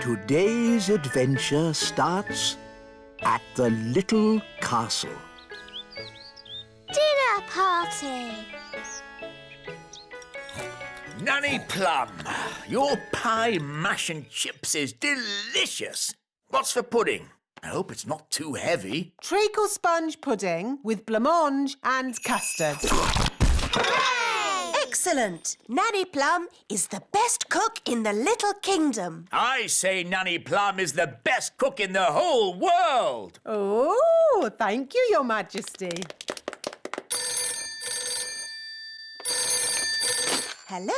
Today's adventure starts at the little castle. Dinner party! Nanny Plum, your pie, mash and chips is delicious. What's for pudding? I hope it's not too heavy. Treacle sponge pudding with blancmange and custard. Hooray! Excellent! Nanny Plum is the best cook in the Little Kingdom. I say Nanny Plum is the best cook in the whole world. Oh, thank you, Your Majesty. Hello.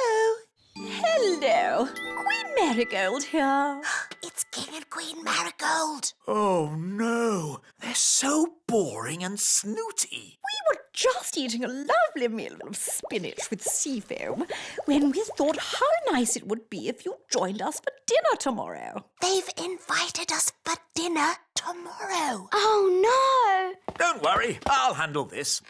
Hello, Queen Marigold here. It's King and Queen Marigold. Oh no, they're so boring and snooty. We were just eating a lovely meal of spinach with sea foam when we thought how nice it would be if you joined us for dinner tomorrow. They've invited us for dinner tomorrow. Oh, no! Don't worry, I'll handle this.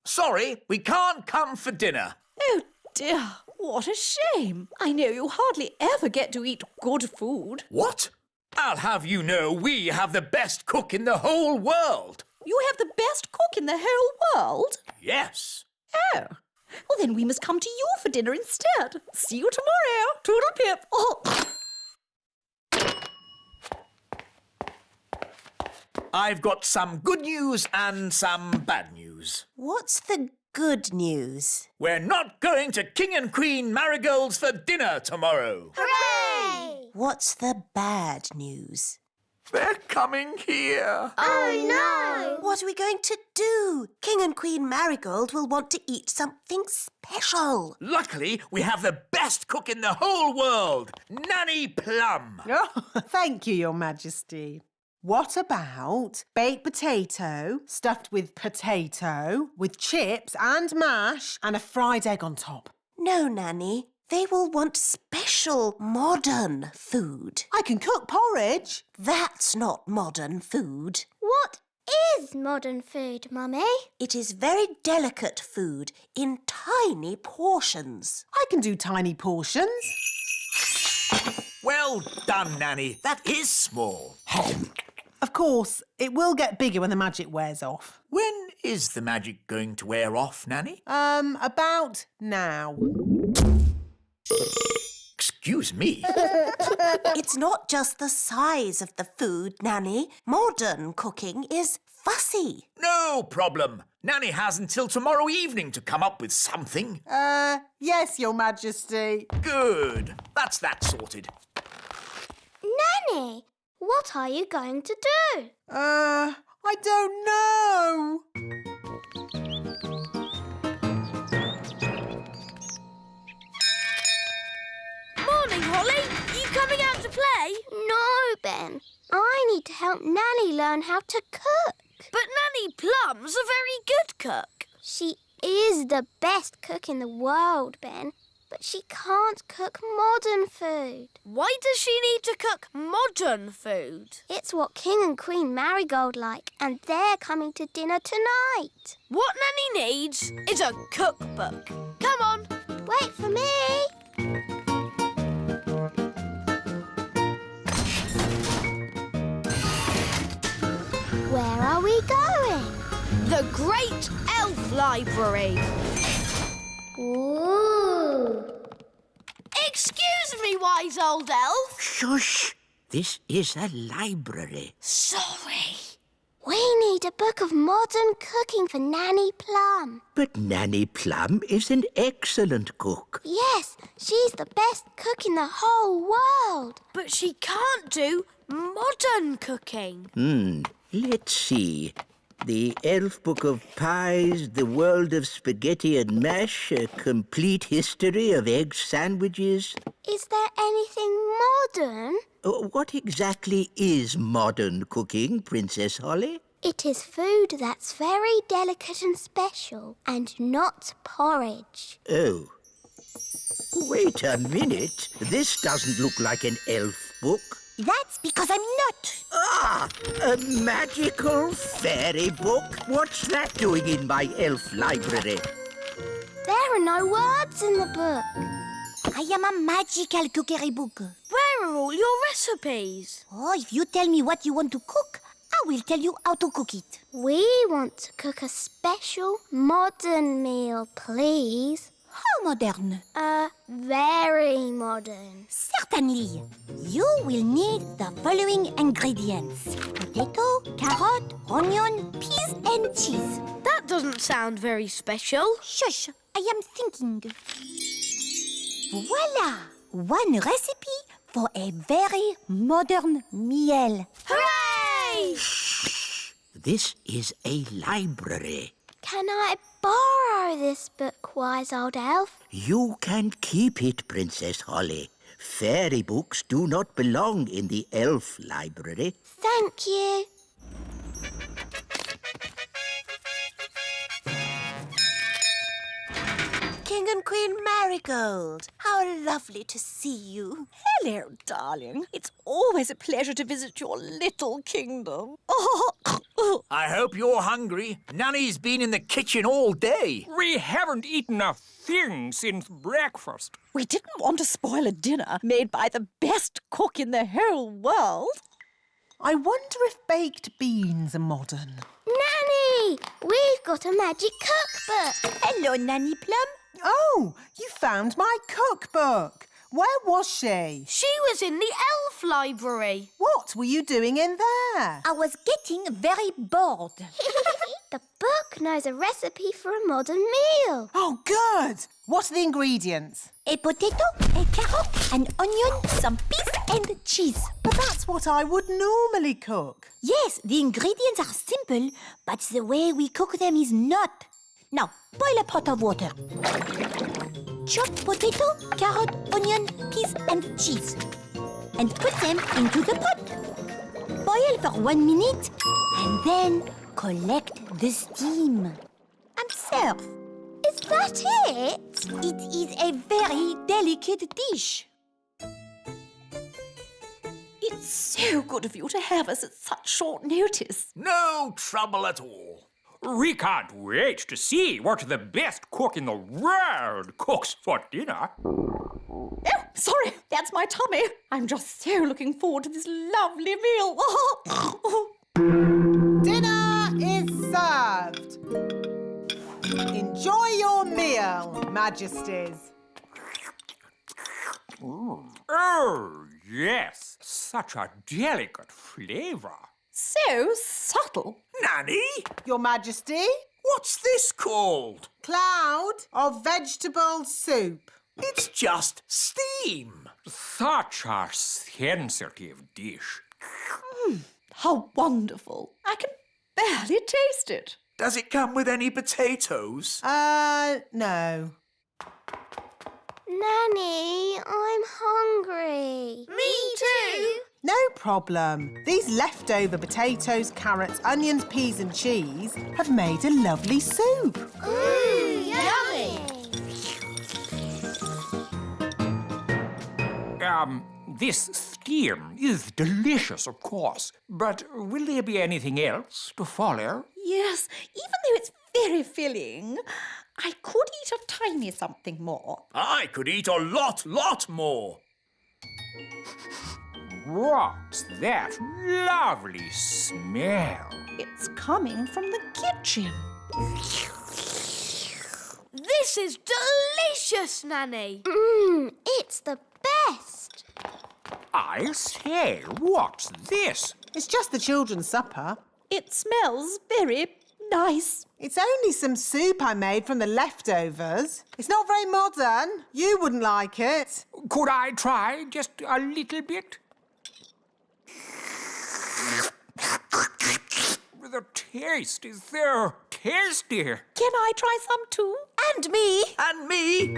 Sorry, we can't come for dinner. Oh dear, what a shame. I know you hardly ever get to eat good food. What? I'll have you know we have the best cook in the whole world. You have the best cook in the whole world? Yes. Oh, well then we must come to you for dinner instead. See you tomorrow. Toodle-pip. Oh. I've got some good news and some bad news. What's the good news? We're not going to King and Queen Marigold's for dinner tomorrow. Hooray! What's the bad news? They're coming here. Oh, no! What are we going to do? King and Queen Marigold will want to eat something special. Luckily, we have the best cook in the whole world, Nanny Plum. Oh, thank you, Your Majesty. What about baked potato stuffed with potato, with chips and mash and a fried egg on top? No, Nanny. They will want special modern food. I can cook porridge. That's not modern food. What is modern food, Mummy? It is very delicate food in tiny portions. I can do tiny portions. Well done, Nanny. That is small. Of course, it will get bigger when the magic wears off. When is the magic going to wear off, Nanny? About now. Excuse me. It's not just the size of the food, Nanny. Modern cooking is fussy. No problem. Nanny has until tomorrow evening to come up with something. Yes, Your Majesty. Good. That's that sorted. Nanny, what are you going to do? I don't know. Morning, Holly. Are you coming out to play? No, Ben. I need to help Nanny learn how to cook. But Nanny Plum's a very good cook. She is the best cook in the world, Ben. But she can't cook modern food. Why does she need to cook modern food? It's what King and Queen Marigold like, and they're coming to dinner tonight. What Nanny needs is a cookbook. Come on. Wait for me. Where are we going? The Great Elf Library. Ooh. Excuse me, wise old elf. Shush! This is a library. Sorry. We need a book of modern cooking for Nanny Plum. But Nanny Plum is an excellent cook. Yes, she's the best cook in the whole world. But she can't do modern cooking. Let's see. The Elf Book of Pies, The World of Spaghetti and Mash, A Complete History of Egg Sandwiches. Is there anything modern? What exactly is modern cooking, Princess Holly? It is food that's very delicate and special, and not porridge. Oh. Wait a minute. This doesn't look like an elf book. That's because I'm not. Ah! A magical fairy book? What's that doing in my elf library? There are no words in the book. I am a magical cookery book. Where Where are all your recipes? Oh, if you tell me what you want to cook, I will tell you how to cook it. We want to cook a special modern meal, please. How modern? Very modern. Certainly. You will need the following ingredients. Potato, carrot, onion, peas and cheese. That doesn't sound very special. Shush, I am thinking. Voila! One recipe for a very modern meal. Hooray! This is a library. Can I borrow this book, wise old elf? You can keep it, Princess Holly. Fairy books do not belong in the elf library. Thank you. King and Queen Marigold, how lovely to see you. Hello, darling. It's always a pleasure to visit your little kingdom. I hope you're hungry. Nanny's been in the kitchen all day. We haven't eaten a thing since breakfast. We didn't want to spoil a dinner made by the best cook in the whole world. I wonder if baked beans are modern. Nanny, we've got a magic cookbook. Hello, Nanny Plum. Oh, you found my cookbook. Where was she? She was in the elf library. What were you doing in there? I was getting very bored. The book knows a recipe for a modern meal. Oh, good. What are the ingredients? A potato, a carrot, an onion, some peas and cheese. But that's what I would normally cook. Yes, the ingredients are simple, but the way we cook them is not. Now, boil a pot of water. Chop potato, carrot, onion, peas and cheese. And put them into the pot. Boil for 1 minute and then collect the steam. And serve. Is that it? It is a very delicate dish. It's so good of you to have us at such short notice. No trouble at all. We can't wait to see what the best cook in the world cooks for dinner. Oh, sorry, that's my tummy. I'm just so looking forward to this lovely meal. Dinner is served. Enjoy your meal, Majesties. Oh, yes, such a delicate flavour. So subtle. Nanny, Your Majesty, what's this called? cloud of vegetable soup. It's just steam. Such a sensitive dish. How wonderful. I can barely taste it. Does it come with any potatoes? No. Nanny, I'm hungry. Me too. No problem. These leftover potatoes, carrots, onions, peas and cheese have made a lovely soup. Yummy. This steam is delicious, of course, but will there be anything else to follow? Yes, even though it's very filling, I could eat a tiny something more. I could eat a lot more. What's that lovely smell? It's coming from the kitchen. This is delicious, Nanny. It's the best. I say, what's this? It's just the children's supper. It smells very nice. It's only some soup I made from the leftovers. It's not very modern. You wouldn't like it. Could I try just a little bit? The taste is so tasty. Can I try some too? And me. And me.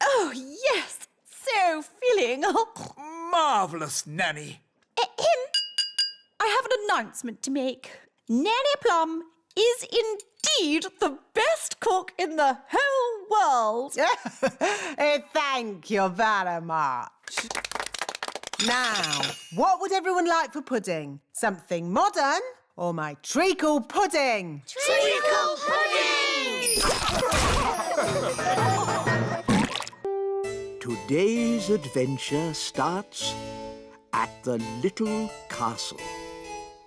Oh, yes. So filling. Marvellous, Nanny. I have an announcement to make. Nanny Plum is indeed the best cook in the whole world. Thank you very much. Now, what would everyone like for pudding? Something modern or my treacle pudding? Treacle pudding! Today's adventure starts at the little castle.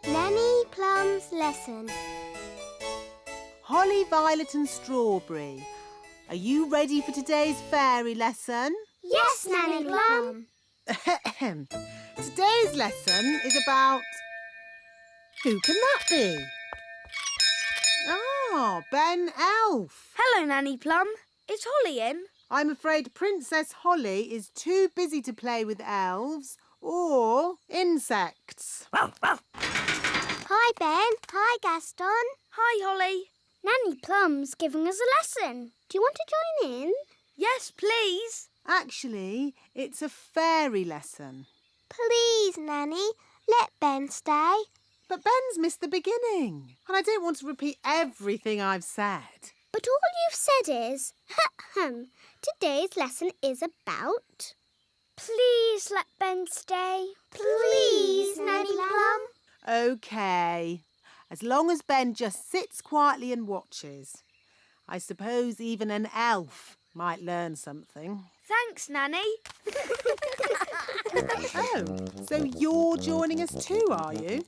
Nanny Plum's lesson. Holly, Violet and Strawberry, are you ready for today's fairy lesson? Yes, Nanny Plum. Today's lesson is about... Who can that be? Ah, Ben Elf. Hello, Nanny Plum. Is Holly in? I'm afraid Princess Holly is too busy to play with elves or insects. Hi, Ben. Hi, Gaston. Hi, Holly. Nanny Plum's giving us a lesson. Do you want to join in? Yes, please. Actually, it's a fairy lesson. Please, Nanny, let Ben stay. But Ben's missed the beginning, and I don't want to repeat everything I've said. But all you've said is, today's lesson is about... Please let Ben stay. Please, Nanny Plum. OK. As long as Ben just sits quietly and watches. I suppose even an elf might learn something. Thanks, Nanny. Oh, so you're joining us too, are you?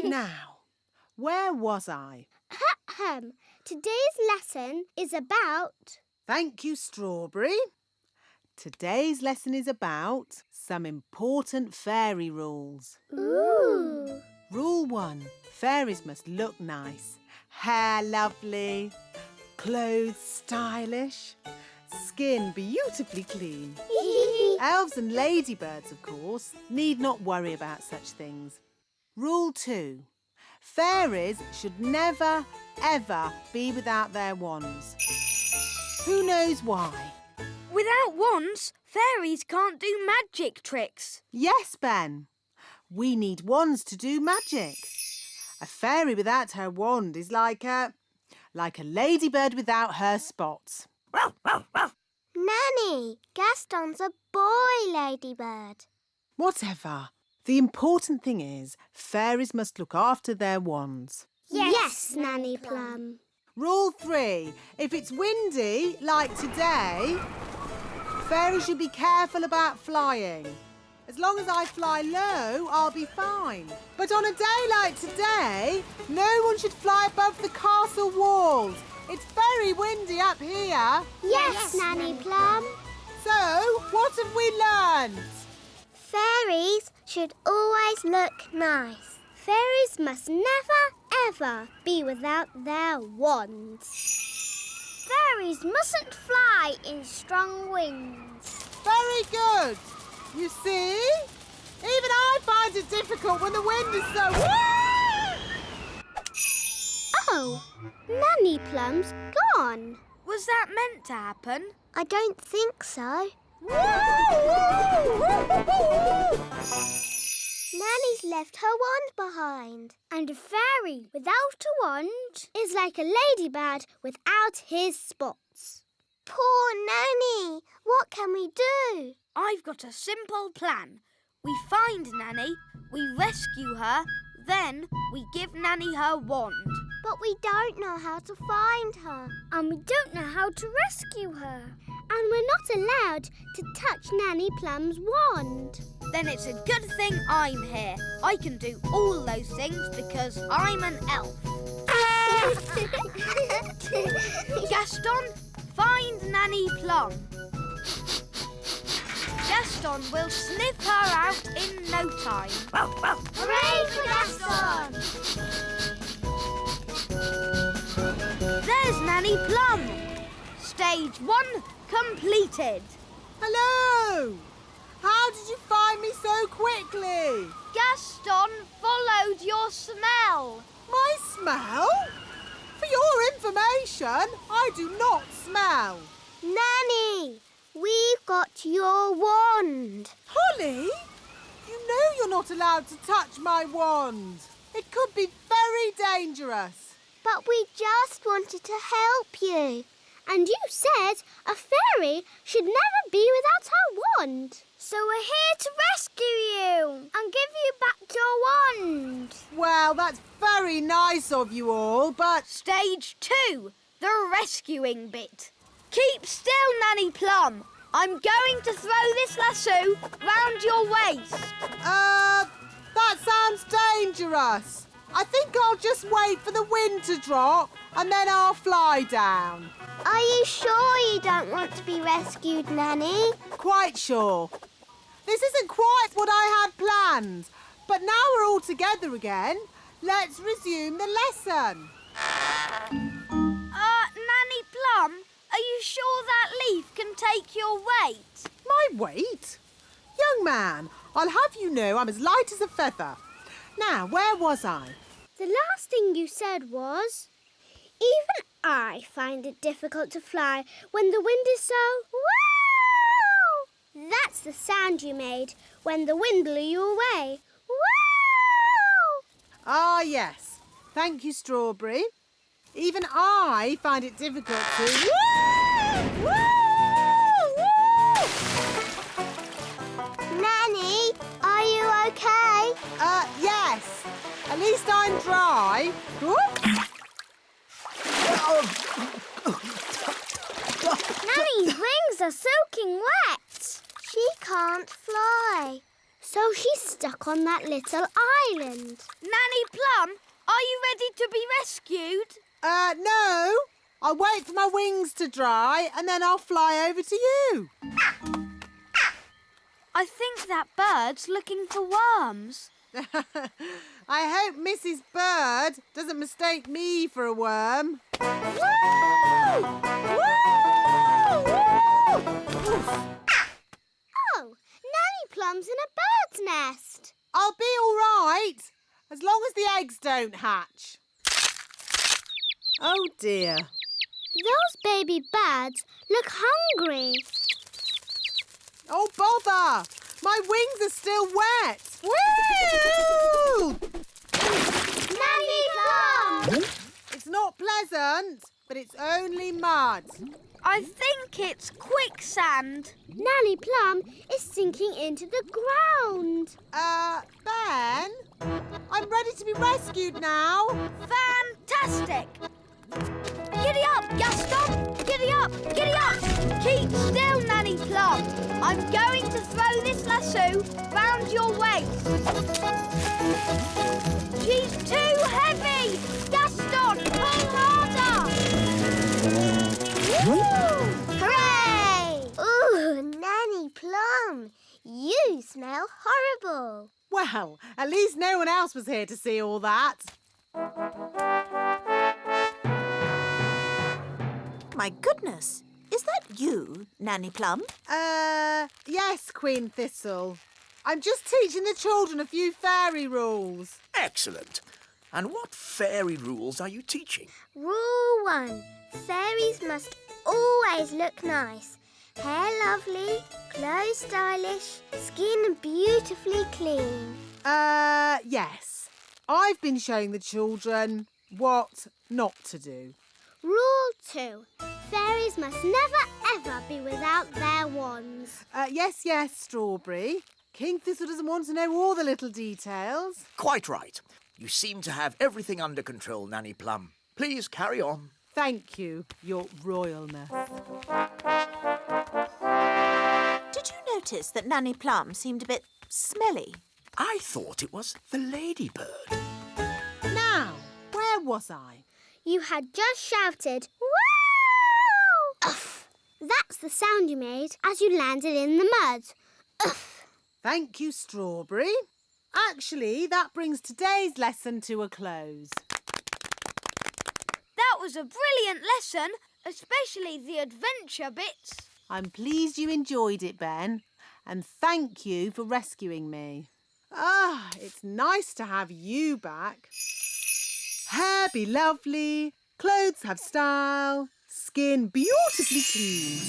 Now, where was I? Today's lesson is about... Thank you, Strawberry. Today's lesson is about some important fairy rules. Ooh. Rule 1. Fairies must look nice. Hair lovely. Clothes stylish. Skin beautifully clean. Elves and ladybirds, of course, need not worry about such things. Rule 2. Fairies should never, ever be without their wands. Who knows why? Without wands, fairies can't do magic tricks. Yes, Ben. We need wands to do magic. A fairy without her wand is like a ladybird without her spots. Nanny, Gaston's a boy ladybird. Whatever. The important thing is fairies must look after their wands. Yes, Nanny Plum. Rule 3. If it's windy, like today, fairies should be careful about flying. As long as I fly low, I'll be fine. But on a day like today, no one should fly above the castle walls. It's very windy up here. Yes, Nanny Plum. So, what have we learned? Fairies should always look nice. Fairies must never, ever be without their wands. Fairies mustn't fly in strong winds. Very good. You see? Even I find it difficult when the wind is so... Oh, Nanny Plum's gone. Was that meant to happen? I don't think so. Nanny's left her wand behind. And a fairy without a wand is like a ladybird without his spots. Poor Nanny. What can we do? I've got a simple plan. We find Nanny, we rescue her, then we give Nanny her wand. But we don't know how to find her. And we don't know how to rescue her. And we're not allowed to touch Nanny Plum's wand. Then it's a good thing I'm here. I can do all those things because I'm an elf. Gaston, find Nanny Plum. Gaston will sniff her out in no time. Hooray for Gaston! There's Nanny Plum. Stage 1 completed. Hello! How did you find me so quickly? Gaston followed your smell. My smell? For your information, I do not smell. Nanny, we've got your wand. Holly, you know you're not allowed to touch my wand. It could be very dangerous. But we just wanted to help you. And you said a fairy should never be without her wand. So we're here to rescue you and give you back your wand. Well, that's very nice of you all, but... Stage 2, the rescuing bit. Keep still, Nanny Plum. I'm going to throw this lasso round your waist. That sounds dangerous. I think I'll just wait for the wind to drop and then I'll fly down. Are you sure you don't want to be rescued, Nanny? Quite sure. This isn't quite what I had planned, but now we're all together again. Let's resume the lesson. Nanny Plum, are you sure that leaf can take your weight? My weight? Young man, I'll have you know I'm as light as a feather. Now, where was I? The last thing you said was, even I find it difficult to fly when the wind is so... Wow! That's the sound you made when the wind blew you away. Wow! Ah, yes. Thank you, Strawberry. Even I find it difficult to... Woo! Nanny, are you okay? Yes. At least I'm dry. Whoop. Nanny's wings are soaking wet. She can't fly. So she's stuck on that little island. Nanny Plum, are you ready to be rescued? No. I'll wait for my wings to dry and then I'll fly over to you. I think that bird's looking for worms. I hope Mrs. Bird doesn't mistake me for a worm. Woo! Woo! Oh, Nanny Plum's in a bird's nest. I'll be all right, as long as the eggs don't hatch. Oh, dear. Those baby birds look hungry. Oh, bother! My wings are still wet. Woo! Nanny Plum! It's not pleasant, but it's only mud. I think it's quicksand. Nanny Plum is sinking into the ground. Ben? I'm ready to be rescued now. Fantastic! Giddy up, Gaston! Giddy up! Giddy up! Keep still, Nanny Plum. I'm going to throw this lasso round your waist. She's too heavy! Gaston, pull harder! Woo! Hooray! Ooh, Nanny Plum, you smell horrible. Well, at least no one else was here to see all that. My goodness, is that you, Nanny Plum? Yes, Queen Thistle. I'm just teaching the children a few fairy rules. Excellent. And what fairy rules are you teaching? Rule 1. Fairies must always look nice. Hair lovely, clothes stylish, skin beautifully clean. Yes. I've been showing the children what not to do. Rule 2. Fairies must never ever be without their wands. Yes, Strawberry. King Thistle doesn't want to know all the little details. Quite right. You seem to have everything under control, Nanny Plum. Please carry on. Thank you, Your Royalness. Did you notice that Nanny Plum seemed a bit smelly? I thought it was the ladybird. Now, where was I? You had just shouted, "Wow!" Uff. That's the sound you made as you landed in the mud. Uff. Thank you, Strawberry. Actually, that brings today's lesson to a close. That was a brilliant lesson, especially the adventure bits. I'm pleased you enjoyed it, Ben, and thank you for rescuing me. It's nice to have you back. Hair be lovely, clothes have style, skin beautifully clean.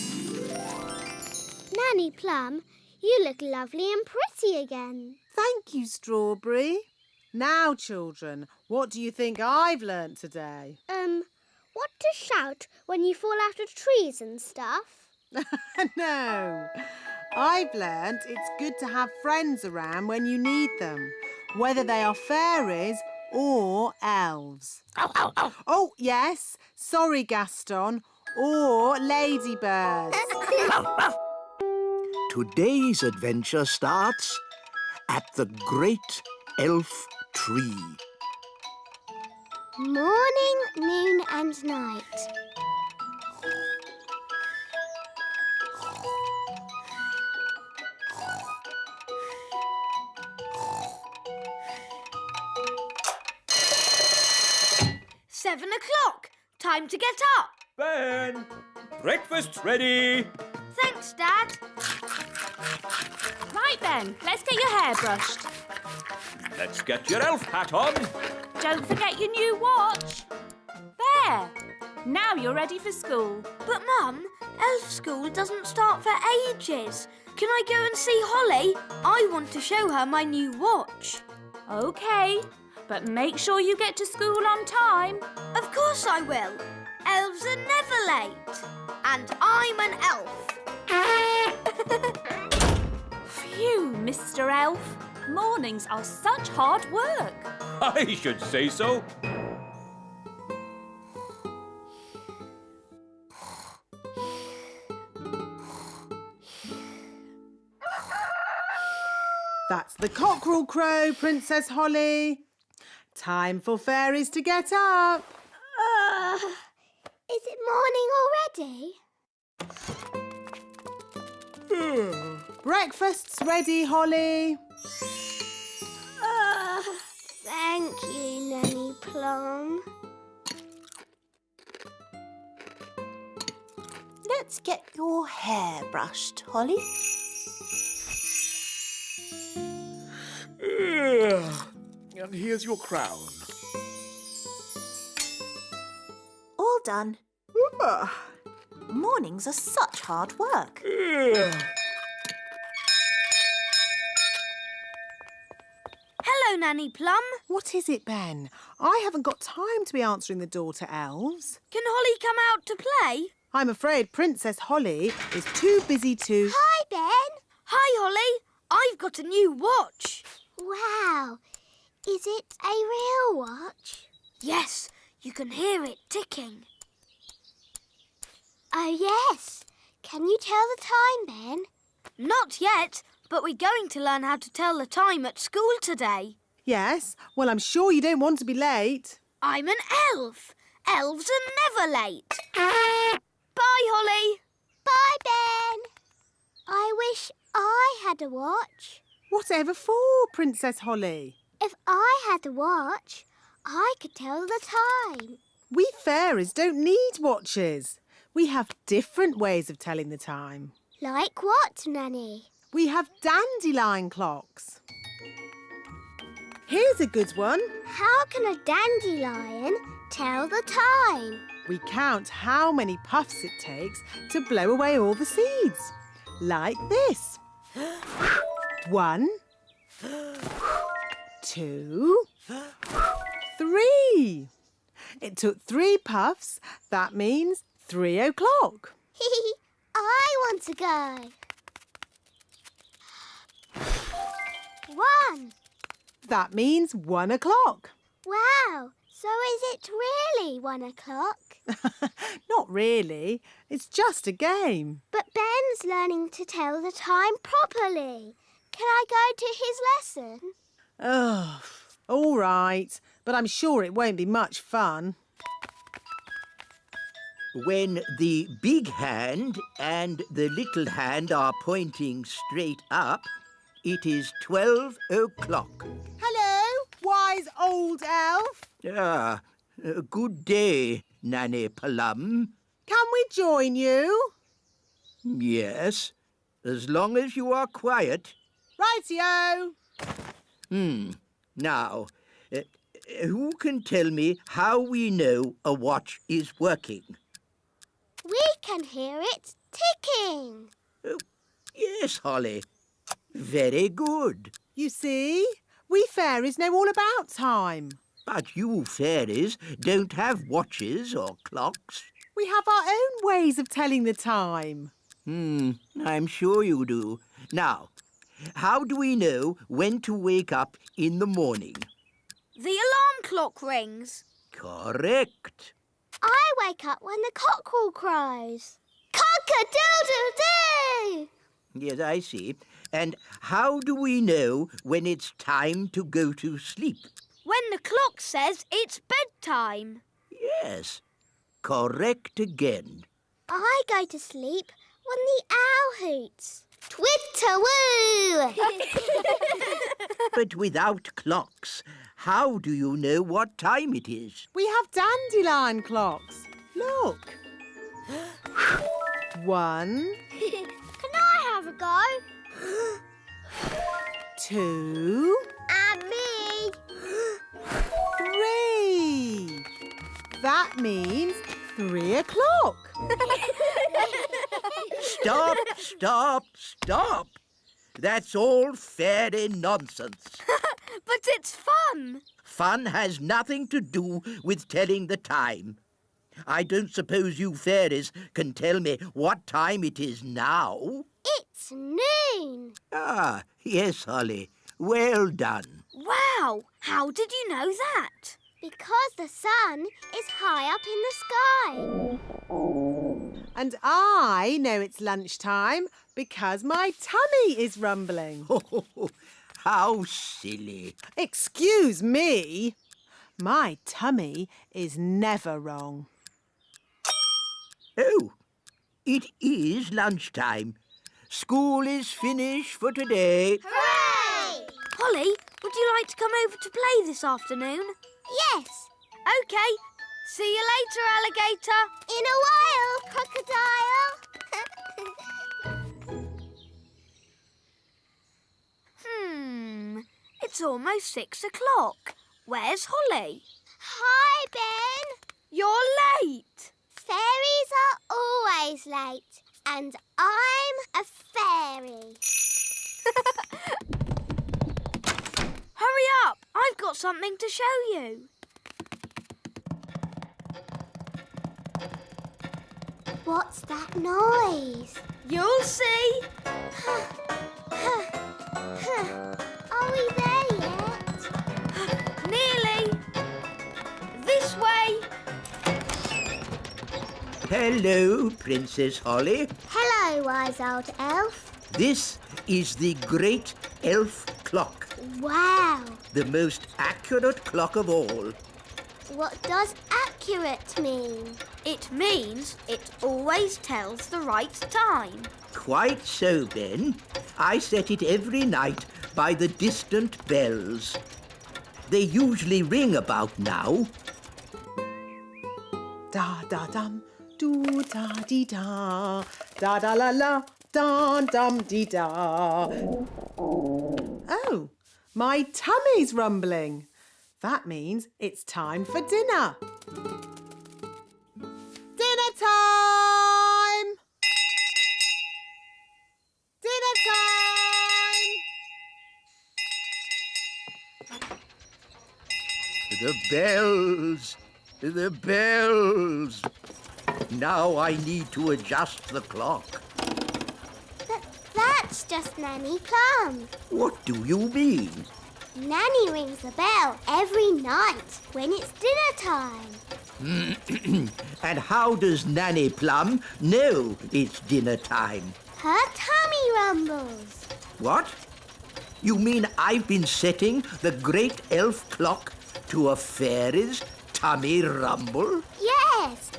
Nanny Plum, you look lovely and pretty again. Thank you, Strawberry. Now, children, what do you think I've learnt today? What to shout when you fall out of trees and stuff? No. I've learnt it's good to have friends around when you need them, whether they are fairies or elves. Ow, ow, ow. Oh, yes. Sorry, Gaston. or ladybirds. Today's adventure starts at the Great Elf Tree. Morning, noon and night. Seven o'clock. Time to get up. Ben, breakfast's ready. Thanks, Dad. Right then, let's get your hair brushed. Let's get your elf hat on. Don't forget your new watch. There. Now you're ready for school. But, Mum, elf school doesn't start for ages. Can I go and see Holly? I want to show her my new watch. OK, but make sure you get to school on time. Of course I will. Elves are never late. And I'm an elf. Phew, Mr. Elf. Mornings are such hard work. I should say so. That's the cockerel crow, Princess Holly. Time for fairies to get up. Is it morning already? Breakfast's ready, Holly. Thank you, Nanny Plum. Let's get your hair brushed, Holly. And here's your crown. All done. Mornings are such hard work. Hello, Nanny Plum. What is it, Ben? I haven't got time to be answering the door to elves. Can Holly come out to play? I'm afraid Princess Holly is too busy to... Hi, Ben. Hi, Holly. I've got a new watch. Wow. Is it a real watch? Yes, you can hear it ticking. Oh, yes. Can you tell the time, Ben? Not yet, but we're going to learn how to tell the time at school today. Yes? Well, I'm sure you don't want to be late. I'm an elf. Elves are never late. Bye, Holly. Bye, Ben. I wish I had a watch. Whatever for, Princess Holly? If I had a watch, I could tell the time. We fairies don't need watches. We have different ways of telling the time. Like what, Nanny? We have dandelion clocks. Here's a good one. How can a dandelion tell the time? We count how many puffs it takes to blow away all the seeds. Like this. 1, 2, 3. It took 3 puffs. That means 3 o'clock. I want to go. 1. That means 1 o'clock. Wow. So is it really 1 o'clock? Not really. It's just a game. But Ben's learning to tell the time properly. Can I go to his lesson? Oh, all right. But I'm sure it won't be much fun. When the big hand and the little hand are pointing straight up, it is 12 o'clock. Hello, wise old elf. Good day, Nanny Plum. Can we join you? Yes, as long as you are quiet. Rightio. Now, who can tell me how we know a watch is working? We can hear it ticking. Yes, Holly. Very good. You see, we fairies know all about time. But you fairies don't have watches or clocks. We have our own ways of telling the time. I'm sure you do. Now, how do we know when to wake up in the morning? The alarm clock rings. Correct. I wake up when the cockerel cries. Cock-a-doodle-doo! Yes, I see. And how do we know when it's time to go to sleep? When the clock says it's bedtime. Yes, correct again. I go to sleep when the owl hoots. Twitter-woo! But without clocks, how do you know what time it is? We have dandelion clocks. Look. 1, Can I have a go? 2, And me. 3. That means 3 o'clock. Stop, stop, stop. That's all fairy nonsense. But it's fun. Fun has nothing to do with telling the time. I don't suppose you fairies can tell me what time it is now. It's noon. Ah, yes, Holly. Well done. Wow, how did you know that? Because the sun is high up in the sky. And I know it's lunchtime because my tummy is rumbling. How silly. Excuse me. My tummy is never wrong. Oh, it is lunchtime. School is finished for today. Hooray! Holly, would you like to come over to play this afternoon? Yes. OK. See you later, alligator. In a while, crocodile. It's almost 6 o'clock. Where's Holly? Hi, Ben. You're late. Fairies are always late. And I'm a fairy. Hurry up. I've got something to show you. What's that noise? You'll see. Are we there yet? Nearly. This way. Hello, Princess Holly. Hello, wise old elf. This is the great elf clock, Wow. the most accurate clock of all. What does accurate mean? It means it always tells the right time. Quite so, Ben. I set it every night by the distant bells. They usually ring about now. Da da dum, do da dee da, da da la la, da dum dee da. Oh, my tummy's rumbling. That means it's time for dinner. Dinner time! Dinner time! The bells! The bells! Now I need to adjust the clock. But that's just Nanny Plum. What do you mean? Nanny rings the bell every night when it's dinner time. And how does Nanny Plum know it's dinner time? Her tummy rumbles. What? You mean I've been setting the great elf clock to a fairy's tummy rumble? Yes.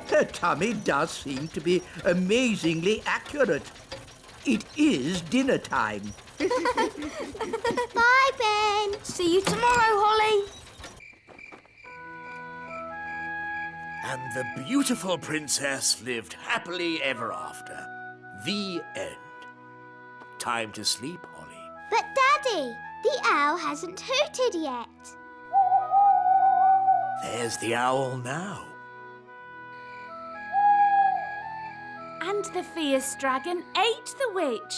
Her tummy does seem to be amazingly accurate. It is dinner time. Bye, Ben. See you tomorrow, Holly. And the beautiful princess lived happily ever after. The end. Time to sleep, Holly. But, Daddy, the owl hasn't hooted yet. There's the owl now. And the fierce dragon ate the witch.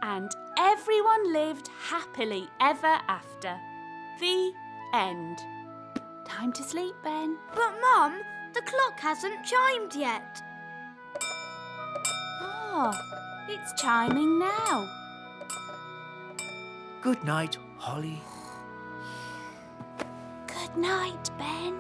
And everyone lived happily ever after. The end. Time to sleep, Ben. But, Mum, the clock hasn't chimed yet. Oh, it's chiming now. Good night, Holly. Good night, Ben.